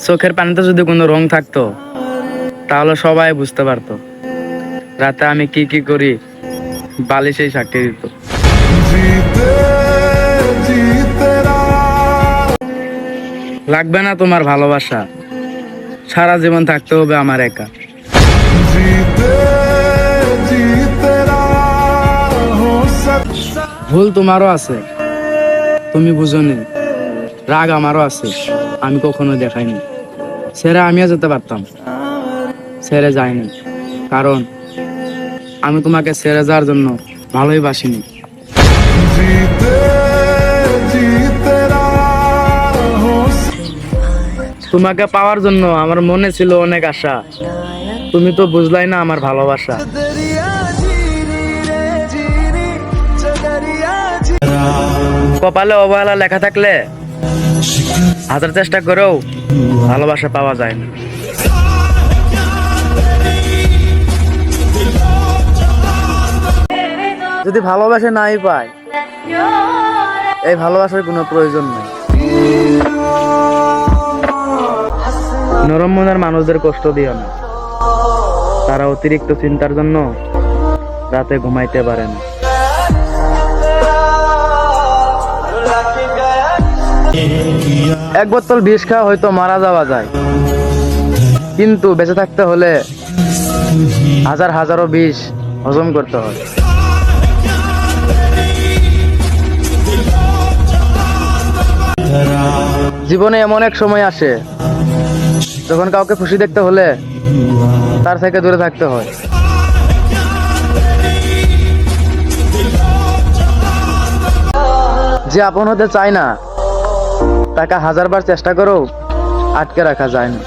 চোখের পানিতে যদি কোনো রং থাকতো তাহলে সবাই বুঝতে পারতো রাতে আমি কি কি করি, বালিশেই সাক্ষী দিত। লাগবে না তোমার ভালোবাসা, সারা জীবন থাকতে হবে আমার একা। ভুল তোমারও আছে, তুমি বুঝোনি। রাগ আমারও আছে, আমি কখনো দেখাইনি। ছেড়ে আমিও যেতে পারতাম, ছেড়ে যাইনি, কারণ আমি তোমাকে ছেড়ে যাওয়ার জন্য ভালোই বাসিনি। তোমাকে পাওয়ার জন্য আমার মনে ছিল অনেক আশা, তুমি তো বুঝলাই না আমার ভালোবাসা। কপালে অবহেলা লেখা থাকলে হাজার চেষ্টা করেও ভালোবাসা পাওয়া যায় না। যদি ভালোবাসা নাই পায়, এই ভালোবাসার কোনো প্রয়োজন নেই। নরম মনের মানুষদের কষ্ট দিও না, তারা অতিরিক্ত চিন্তার জন্য রাতে ঘুমাইতে পারে না। এক বোতল বিষ খাওয়া হয়তো মারা যাওয়া যায়, কিন্তু বেঁচে থাকতে হলে হাজারো বিষ হজম করতে হয়। জীবনে এমন এক সময় আসে যখন কাউকে খুশি দেখতে হলে তার থেকে দূরে থাকতে হয়। যে আপন হতে চায় না তাকে হাজারবার চেষ্টা করেও আটকে রাখা যায় না।